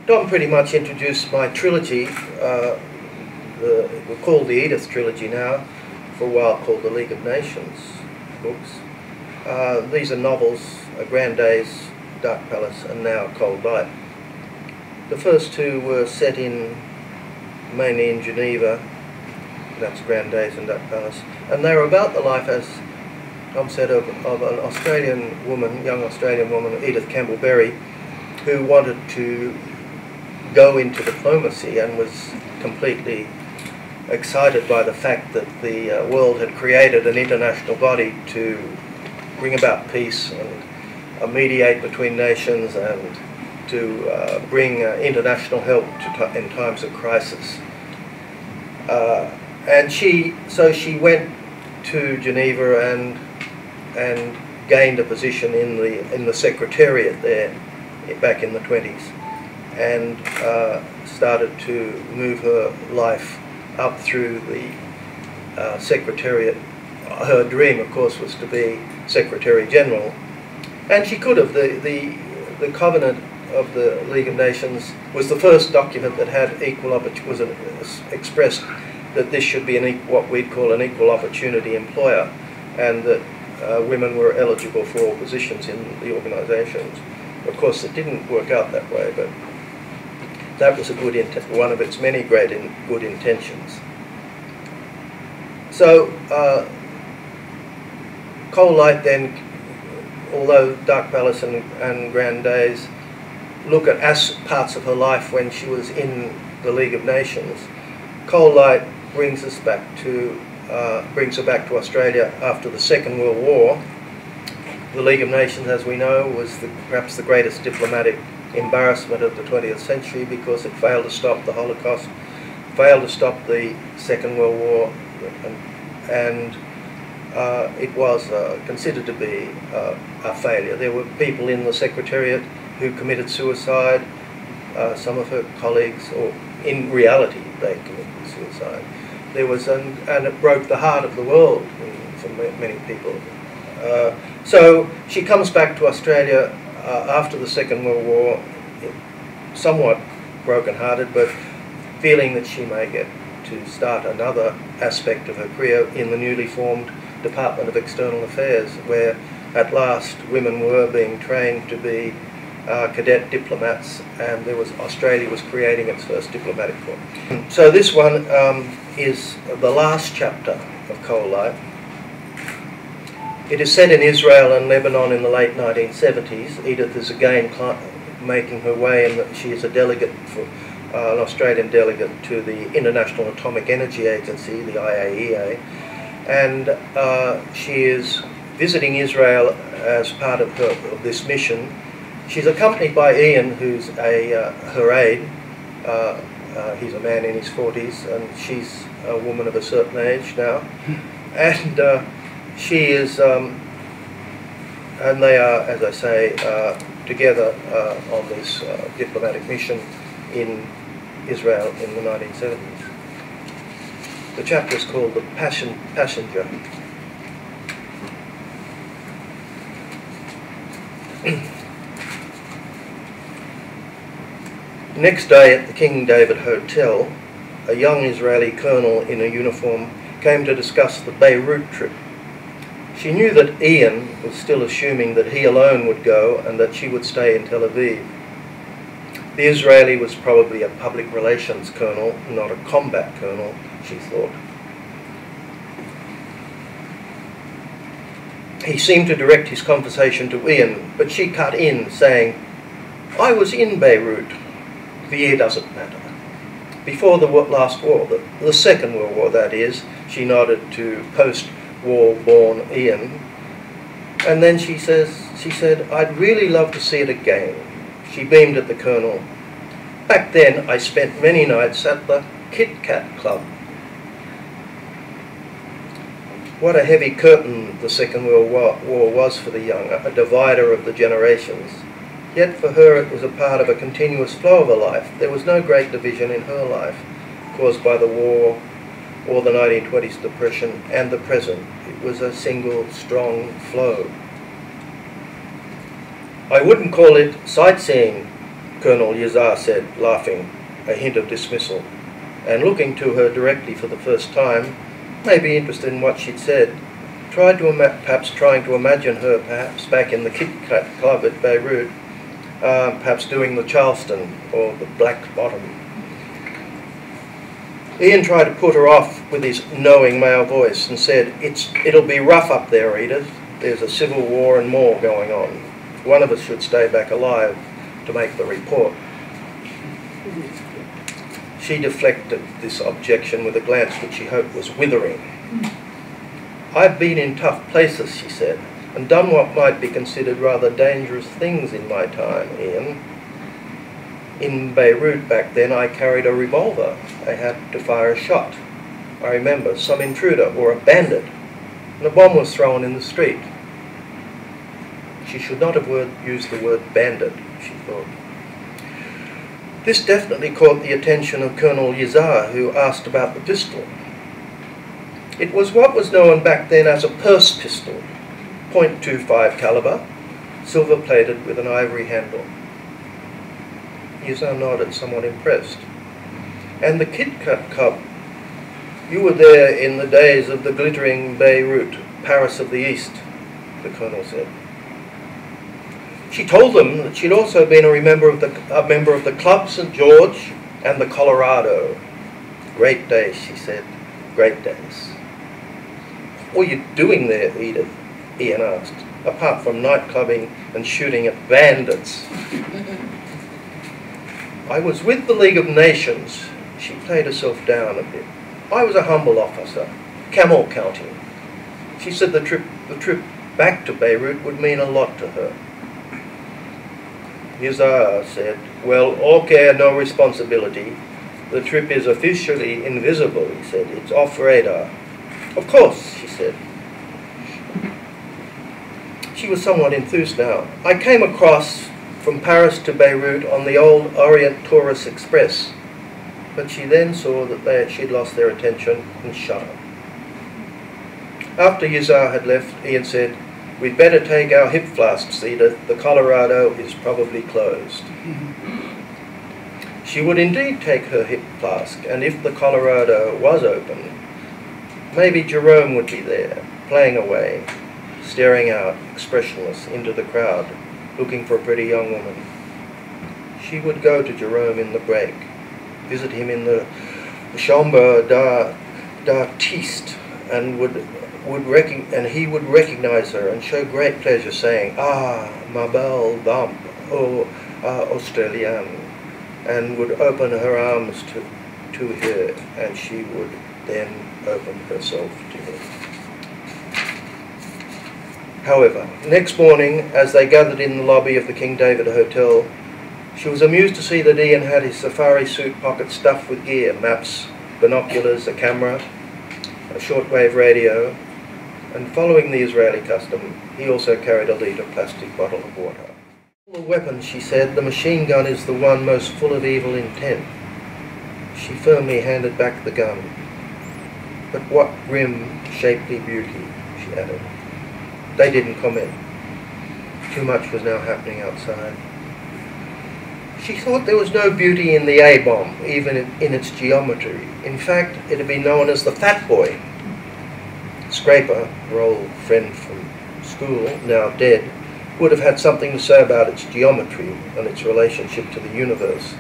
Don pretty much introduced my trilogy. We're called the Edith Trilogy now, for a while called the League of Nations books. These are novels, Grand Days, Dark Palace, and now Cold Light. The first two were set mainly in Geneva, that's Grand Days and Dark Palace, and they were about the life, as Tom said, of an Australian woman, young Australian woman, Edith Campbell, who wanted to go into diplomacy and was completely excited by the fact that the world had created an international body to bring about peace and mediate between nations and to bring international help in times of crisis. And so she went to Geneva and gained a position in the secretariat there back in the 20s, and started to move her life up through the secretariat. Her dream, of course, was to be Secretary General, and she could have. The Covenant of the League of Nations was the first document that had expressed that this should be what we'd call an equal opportunity employer, and that women were eligible for all positions in the organisations. Of course, it didn't work out that way, but that was one of its many great good intentions. So, Cold Light then, although Dark Palace and Grand Days look at parts of her life when she was in the League of Nations, Cold Light brings her back to Australia after the Second World War. The League of Nations, as we know, was perhaps the greatest diplomatic embarrassment of the 20th century, because it failed to stop the Holocaust, failed to stop the Second World War, and it was considered to be a failure. There were people in the Secretariat who committed suicide, some of her colleagues, or in reality they committed suicide. There was, and it broke the heart of the world for many people. So she comes back to Australia after the Second World War, somewhat broken-hearted, but feeling that she may get to start another aspect of her career in the newly formed Department of External Affairs, where at last women were being trained to be cadet diplomats, and Australia was creating its first diplomatic corps. So this one is the last chapter of Cold Light. It is set in Israel and Lebanon in the late 1970s. Edith is again making her way, and she is a delegate, an Australian delegate to the International Atomic Energy Agency, the IAEA, and she is visiting Israel as part of this mission. She's accompanied by Ian, who's her aide. He's a man in his 40s, and she's a woman of a certain age now. And she is, and they are, as I say, together on this diplomatic mission in Israel in the 1970s. The chapter is called The Passenger. Next day at the King David Hotel, a young Israeli colonel in a uniform came to discuss the Beirut trip. She knew that Ian was still assuming that he alone would go and that she would stay in Tel Aviv. The Israeli was probably a public relations colonel, not a combat colonel, she thought. He seemed to direct his conversation to Ian, but she cut in, saying, "I was in Beirut. The year doesn't matter. Before the last war, the Second World War, that is." She nodded to post-war born Ian. And then she said, "I'd really love to see it again." She beamed at the colonel. "Back then, I spent many nights at the Kit Kat Club." What a heavy curtain the Second World War was for the young, a divider of the generations. Yet for her it was a part of a continuous flow of her life. There was no great division in her life caused by the war or the 1920s depression and the present. It was a single, strong flow. "I wouldn't call it sightseeing," Colonel Yazar said, laughing, a hint of dismissal, and looking to her directly for the first time, maybe interested in what she'd said, perhaps trying to imagine her perhaps back in the Kit Kat Club at Beirut, perhaps doing the Charleston or the Black Bottom. Ian tried to put her off with his knowing male voice and said, it'll be rough up there, Edith. There's a civil war and more going on. One of us should stay back alive to make the report. She deflected this objection with a glance which she hoped was withering. I've been in tough places, she said, and done what might be considered rather dangerous things in my time, Ian. In Beirut back then I carried a revolver. I had to fire a shot. I remember some intruder or a bandit, and a bomb was thrown in the street. She should not have used the word bandit, she thought. This definitely caught the attention of Colonel Yazar, who asked about the pistol. It was what was known back then as a purse pistol, .25 caliber, silver-plated with an ivory handle. Yazar nodded, somewhat impressed. And the Kit Kat Club, you were there in the days of the glittering Beirut, Paris of the East, the Colonel said. She told them that she'd also been a member of the Club St. George and the Colorado. Great days, she said, great days. What were you doing there, Edith? Ian asked, apart from nightclubbing and shooting at bandits. I was with the League of Nations. She played herself down a bit. I was a humble officer, camel counting. She said the trip back to Beirut would mean a lot to her. Yazar said, well, all care, no responsibility. The trip is officially invisible, he said. It's off radar. Of course, she said. She was somewhat enthused now. I came across from Paris to Beirut on the old Orient Tourist Express, but she then saw that she'd lost their attention and shut up. After Yazar had left, Ian said, we'd better take our hip flasks, Edith. The Colorado is probably closed. She would indeed take her hip flask, and if the Colorado was open, maybe Jerome would be there, playing away, staring out, expressionless, into the crowd, looking for a pretty young woman. She would go to Jerome in the break, visit him in the chambre d'artiste, and he would recognize her and show great pleasure, saying, "Ah, ma belle dame, oh, Australienne," and would open her arms to her, and she would then open herself to him. However, next morning, as they gathered in the lobby of the King David Hotel, she was amused to see that Ian had his safari suit pocket stuffed with gear, maps, binoculars, a camera, a shortwave radio, and following the Israeli custom, he also carried a litre plastic bottle of water. Of all the weapons, she said, the machine gun is the one most full of evil intent. She firmly handed back the gun. But what grim, shapely beauty, she added. They didn't comment. Too much was now happening outside. She thought there was no beauty in the A-bomb, even in its geometry. In fact, it had been known as the Fat Boy. Scraper, her old friend from school, now dead, would have had something to say about its geometry and its relationship to the universe.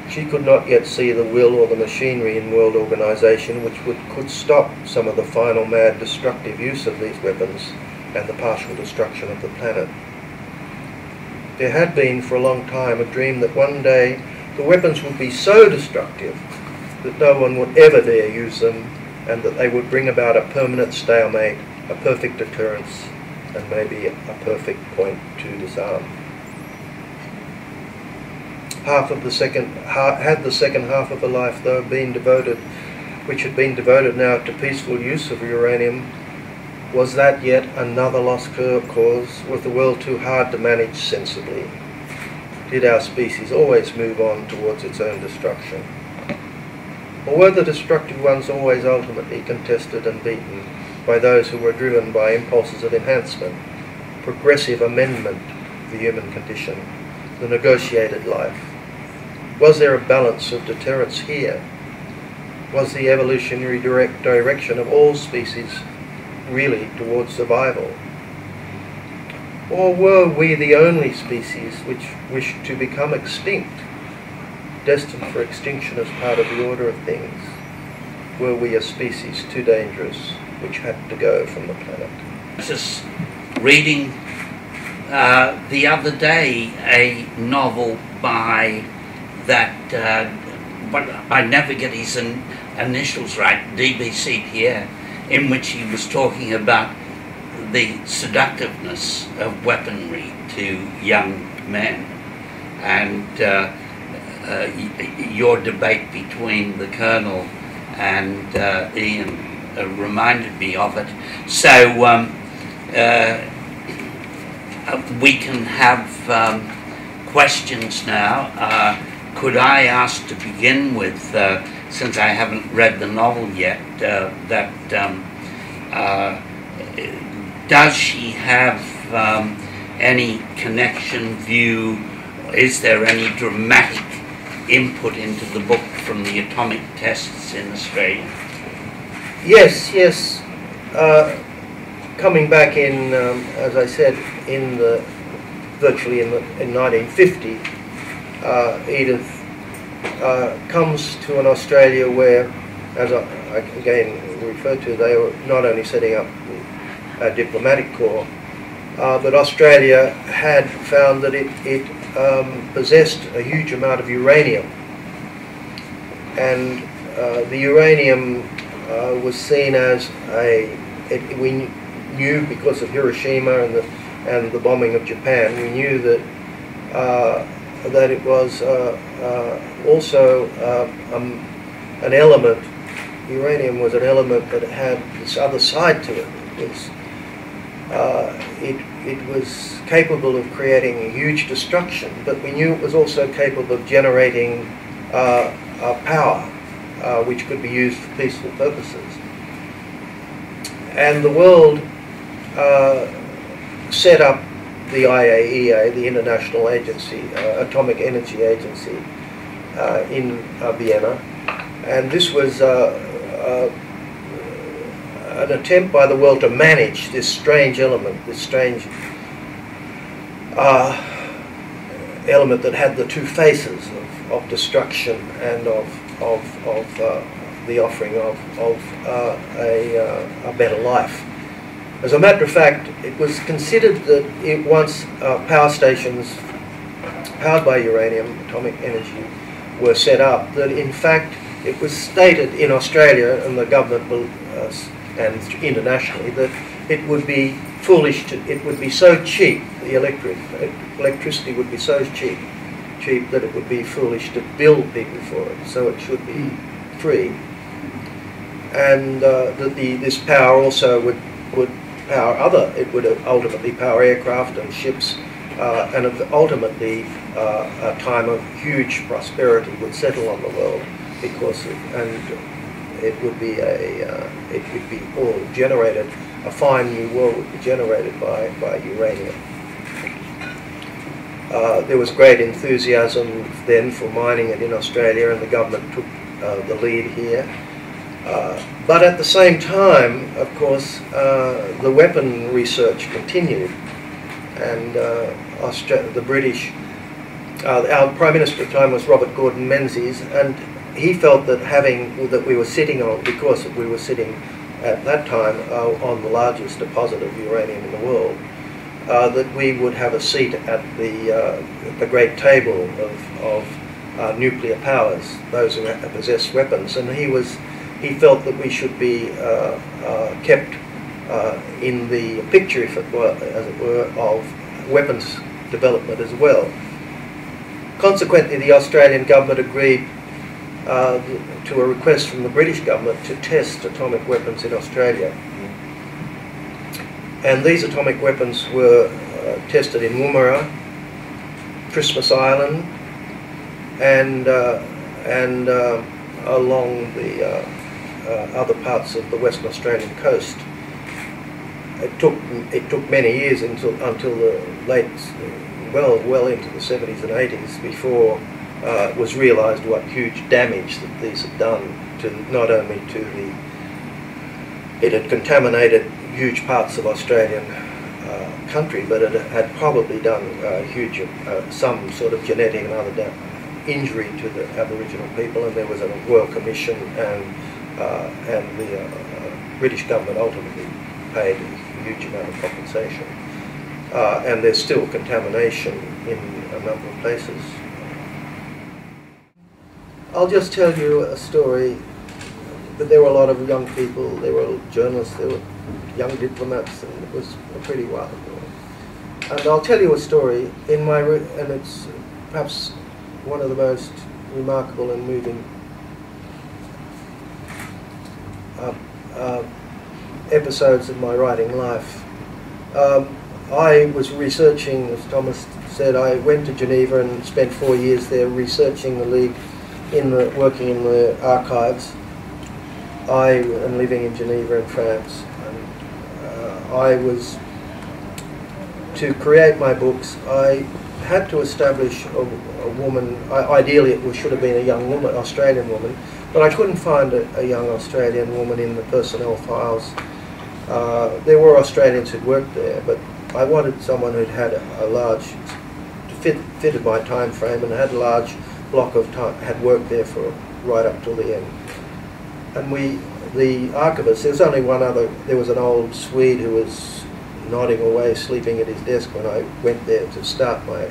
She could not yet see the will or the machinery in world organization which could stop some of the final mad destructive use of these weapons and the partial destruction of the planet. There had been for a long time a dream that one day the weapons would be so destructive that no one would ever dare use them, and that they would bring about a permanent stalemate, a perfect deterrence, and maybe a perfect point to disarm. Had the second half of her life, though, which had been devoted now to peaceful use of uranium, was that yet another lost cause? Was the world too hard to manage sensibly? Did our species always move on towards its own destruction? Or were the destructive ones always ultimately contested and beaten by those who were driven by impulses of enhancement, progressive amendment of the human condition, the negotiated life? Was there a balance of deterrence here? Was the evolutionary direction of all species really towards survival? Or were we the only species which wished to become extinct, destined for extinction as part of the order of things? Were we a species too dangerous which had to go from the planet? Just reading the other day a novel by I never get his initials right, DBC Pierre, in which he was talking about the seductiveness of weaponry to young men, and your debate between the Colonel and Ian reminded me of it. So we can have questions now. Could I ask to begin with, since I haven't read the novel yet, does she have any connection, view? Is there any dramatic input into the book from the atomic tests in Australia? Yes. Coming back in, as I said, virtually in 1950, Edith comes to an Australia where, as I again referred to, they were not only setting up a diplomatic corps, but Australia had found that it possessed a huge amount of uranium, and the uranium was seen as we knew, because of Hiroshima and the bombing of Japan, we knew that it was also an element. Uranium was an element that had this other side to it. It was capable of creating huge destruction, but we knew it was also capable of generating power, which could be used for peaceful purposes. And the world set up the IAEA, the International Agency, Atomic Energy Agency, in Vienna, and this was an attempt by the world to manage this strange element, element that had the two faces of destruction and of the offering of a better life. As a matter of fact, it was considered that once power stations powered by uranium, atomic energy, were set up, that in fact it was stated in Australia and the government and internationally that it would be foolish it would be so cheap, the electricity would be so cheap that it would be foolish to build people for it, so it should be free, and that this power also would power it would ultimately power aircraft and ships, and ultimately a time of huge prosperity would settle on the world, it would be all generated. A fine new world would be generated by uranium. There was great enthusiasm then for mining it in Australia, and the government took the lead here. But at the same time, of course, the weapon research continued, and the British, our Prime Minister at the time was Robert Gordon Menzies, and he felt that we were sitting at that time on the largest deposit of uranium in the world, that we would have a seat at the great table of nuclear powers, those who possess weapons, and he felt that we should be kept in the picture, as it were, of weapons development as well. Consequently, the Australian government agreed to a request from the British government to test atomic weapons in Australia. And these atomic weapons were tested in Woomera, Christmas Island, and along the other parts of the Western Australian coast. It took many years until the late well into the 70s and 80s before it was realised what huge damage that these had done to not only to the... It had contaminated huge parts of Australian country, but it had probably done huge, some sort of genetic and other injury to the Aboriginal people, and there was a Royal Commission, and the British government ultimately paid a huge amount of compensation. And there's still contamination in a number of places. I'll just tell you a story. But there were a lot of young people, there were journalists, there were young diplomats, and it was a pretty wild world. And I'll tell you a story in my, and it's perhaps one of the most remarkable and moving episodes of my writing life. I was researching, as Thomas said, I went to Geneva and spent 4 years there researching the League, working in the archives. I am living in Geneva in France, and I was, to create my books, I had to establish a woman. Ideally it should have been a young woman, Australian woman, but I couldn't find a young Australian woman in the personnel files. There were Australians who'd worked there, but I wanted someone who'd had a large, fitted my time frame and had a large block of time, had worked there for right up till the end. And the archivist, there's only one other, there was an old Swede who was nodding away, sleeping at his desk when I went there to start my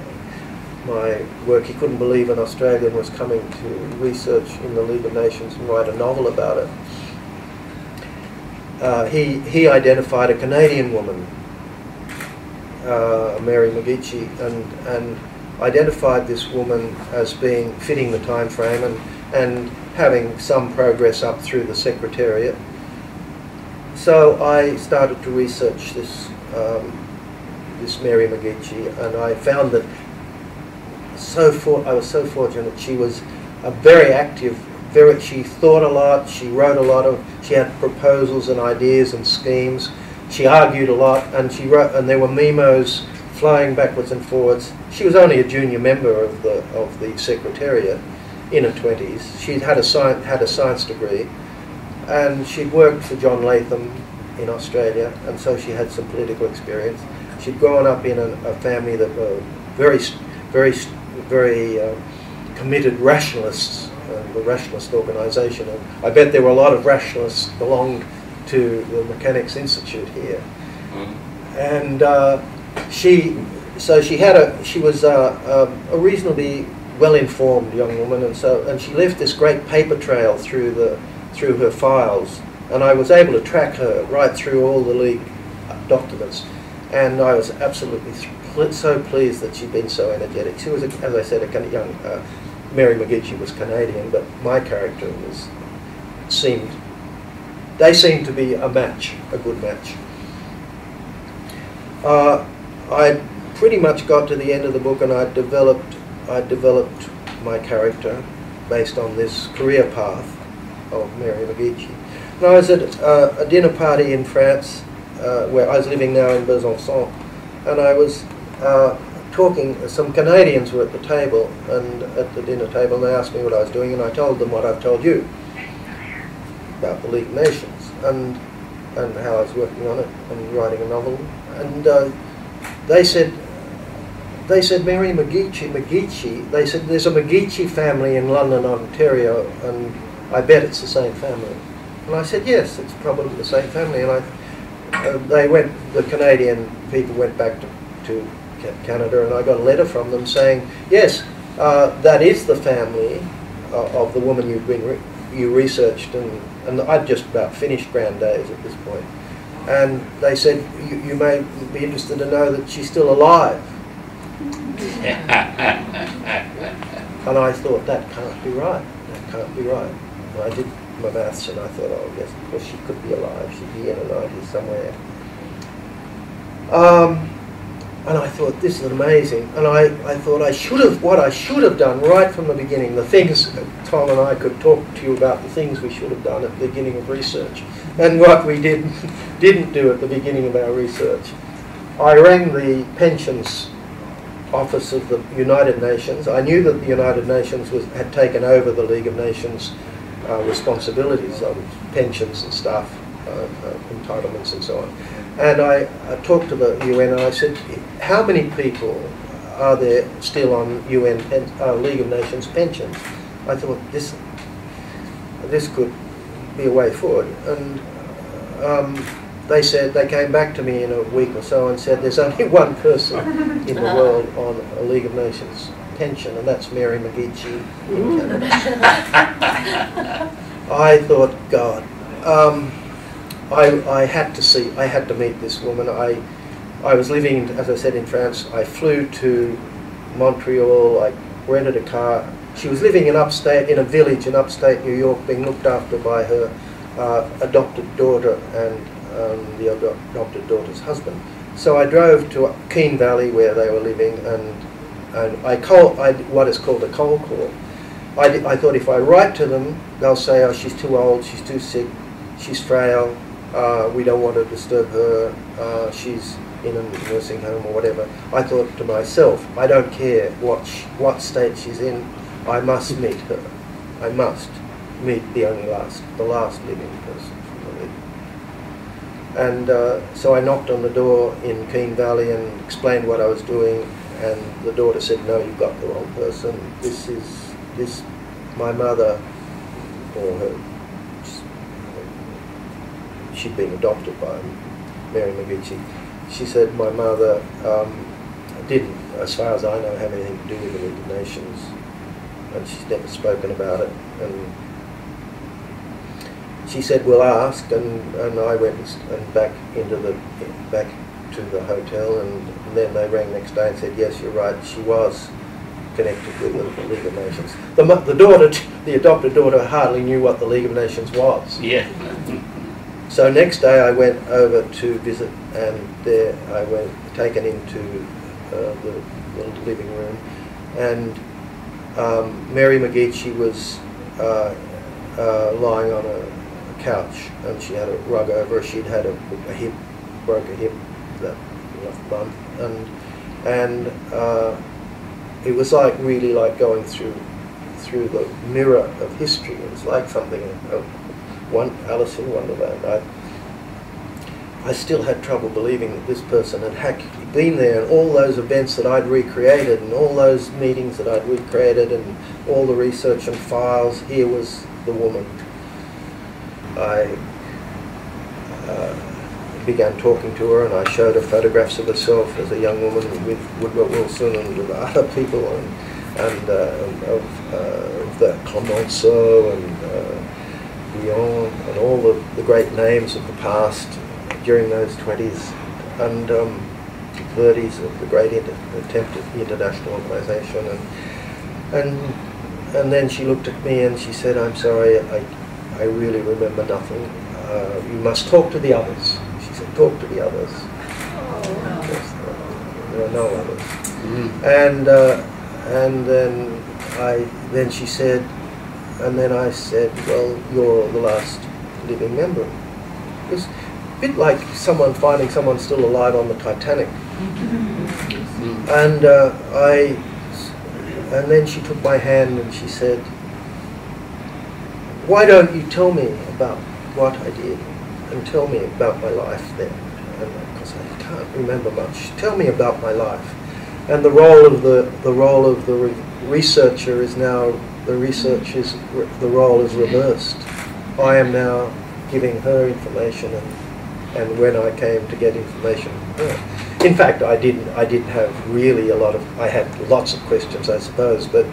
work. He couldn't believe an Australian was coming to research in the League of Nations and write a novel about it. He identified a Canadian woman, Mary McGeechee, and identified this woman as being fitting the time frame and having some progress up through the Secretariat. So I started to research this Mary McGeechee, and I found that I was so fortunate. She was a very active, she thought a lot, she wrote a lot she had proposals and ideas and schemes. She argued a lot, and she wrote, and there were memos flying backwards and forwards. She was only a junior member of the Secretariat, in her 20s. She'd had a science degree, and she'd worked for John Latham in Australia, and so she had some political experience. She'd grown up in a family that were very committed rationalists, the rationalist organisation. And I bet there were a lot of rationalists belonged to the Mechanics Institute here. And she was a reasonably well-informed young woman, and she left this great paper trail through her files, and I was able to track her right through all the League documents, and I was absolutely so pleased that she'd been so energetic. She was, as I said, a young Mary McGeechee was Canadian, but my character they seemed to be a good match. I pretty much got to the end of the book, and I developed my character based on this career path of Mary McGeechee. And I was at a dinner party in France, where I was living now in Besançon, and I was talking, some Canadians were at the table, and at the dinner table, and they asked me what I was doing, and I told them what I've told you about the League of Nations, and how I was working on it and writing a novel. And they said, Mary McGeechee, they said, there's a McGeechee family in London, Ontario, and I bet it's the same family. And I said, yes, it's probably the same family. And the Canadian people went back to Canada, and I got a letter from them saying, yes, that is the family of the woman you researched, and I'd just about finished Grand Days at this point. And they said, you may be interested to know that she's still alive. And I thought, that can't be right. That can't be right. And I did my maths, and I thought, oh yes, of course she could be alive. She'd be in her 90s somewhere. And I thought, this is amazing. And I thought what I should have done right from the beginning, the things, Tom and I could talk to you about the things we should have done at the beginning of research, and what we didn't do at the beginning of our research. I rang the pensions office of the United Nations. I knew that the United Nations had taken over the League of Nations responsibilities on pensions and staff entitlements and so on. And I talked to the UN and I said, how many people are there still on UN League of Nations pensions? I thought this could be a way forward. And they said, they came back to me in a week or so and said there's only one person in the world on a League of Nations pension, and that's Mary McGeechee in Canada. I thought, God, I had to meet this woman. I was living, as I said, in France. I flew to Montreal. I rented a car. She was living in a village in upstate New York, being looked after by her adopted daughter and the adopted daughter's husband. So I drove to Keene Valley where they were living, and I what is called a cold call. I thought if I write to them, they'll say, oh, she's too old, she's too sick, she's frail, we don't want to disturb her, she's in a nursing home or whatever. I thought to myself, I don't care what state she's in, I must meet her. I must meet the last living person from the League. And so I knocked on the door in Keene Valley and explained what I was doing, and the daughter said, no, you've got the wrong person. My mother, or her, she'd been adopted by Mary McGeechee. She said my mother didn't, as far as I know, have anything to do with the League of Nations, and she's never spoken about it. And she said, we'll ask, and I went and back to the hotel, and then they rang next day and said, yes, you're right, she was connected with the League of Nations. The adopted daughter hardly knew what the League of Nations was. Yeah. So next day I went over to visit, and there I went taken into the living room, and Mary McGeechee was lying on a couch, and she had a rug over her. She'd had a hip, broke a hip that month, and it was really like going through the mirror of history. It was like something Alice in Wonderland. I still had trouble believing that this person had been there, and all those events that I'd recreated, and all those meetings that I'd recreated, and all the research and files. Here was the woman. I began talking to her, and I showed her photographs of herself as a young woman with Woodrow Wilson and with other people, and of the Clemenceau and Villon and all the great names of the past during those 20s and 30s of the great attempt at international organisation. And then she looked at me and she said, I'm sorry, I really remember nothing. You must talk to the others. She said, talk to the others. There are no others. And then she said, and then I said, well, you're the last living member. It was a bit like finding someone still alive on the Titanic. And then she took my hand and she said, why don't you tell me about what I did, and tell me about my life then? And because I can't remember much. Tell me about my life. And the role of the researcher is now, the role is reversed. I am now giving her information, and when I came to get information from her. In fact, I didn't have really I had lots of questions, I suppose, but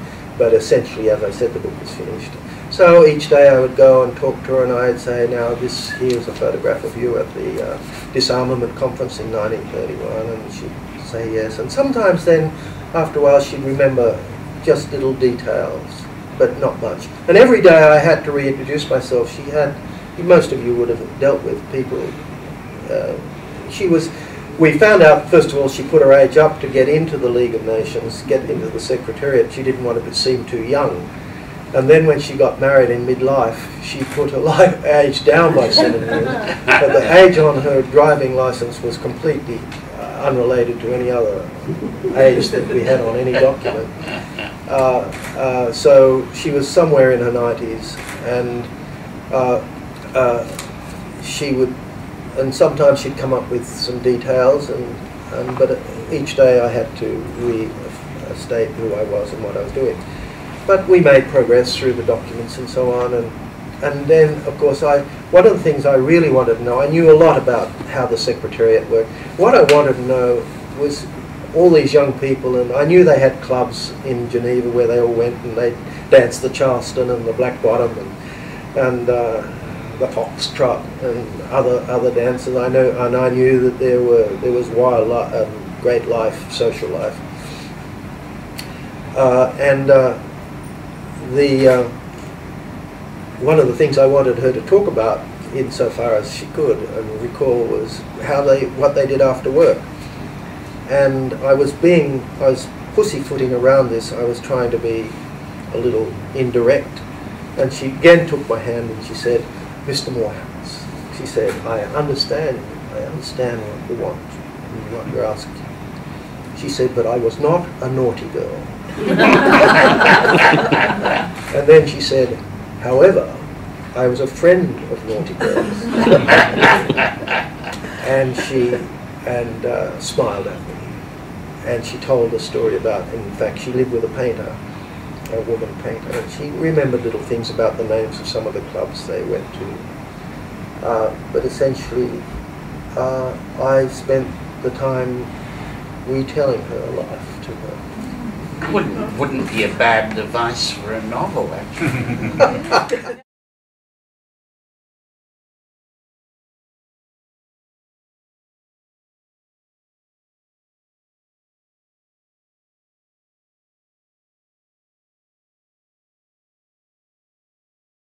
essentially, as I said, the book was finished. So each day I would go and talk to her, and I'd say, now here's a photograph of you at the disarmament conference in 1931, and she'd say yes. And sometimes then, after a while, she'd remember just little details, but not much. And every day I had to reintroduce myself. Most of you would have dealt with people. We found out, first of all, she put her age up to get into the League of Nations, get into the Secretariat. She didn't want to seem too young. And then when she got married in midlife, she put her age down by 7 years. But the age on her driving licence was completely unrelated to any other age that we had on any document. So she was somewhere in her 90s, and she would, and sometimes she'd come up with some details, but each day I had to restate who I was and what I was doing. But we made progress through the documents and so on, and then, of course, one of the things I really wanted to know, I knew a lot about how the Secretariat worked. What I wanted to know was all these young people, and I knew they had clubs in Geneva where they all went and they danced the Charleston and the Black Bottom and the Foxtrot and other dances. I knew that there was wild great life, social life, one of the things I wanted her to talk about, insofar as she could and recall, was what they did after work. And I was pussyfooting around this. I was trying to be a little indirect, and she again took my hand and she said, "Mr. Moorhouse," she said, "I understand what you want and what you're asking." She said, "But I was not a naughty girl." And then she said, "However, I was a friend of naughty girls." And she smiled at me, and she told a story about, in fact, she lived with a painter, a woman painter, and she remembered little things about the names of some of the clubs they went to. But essentially, I spent the time retelling her life to her. Wouldn't be a bad device for a novel, actually.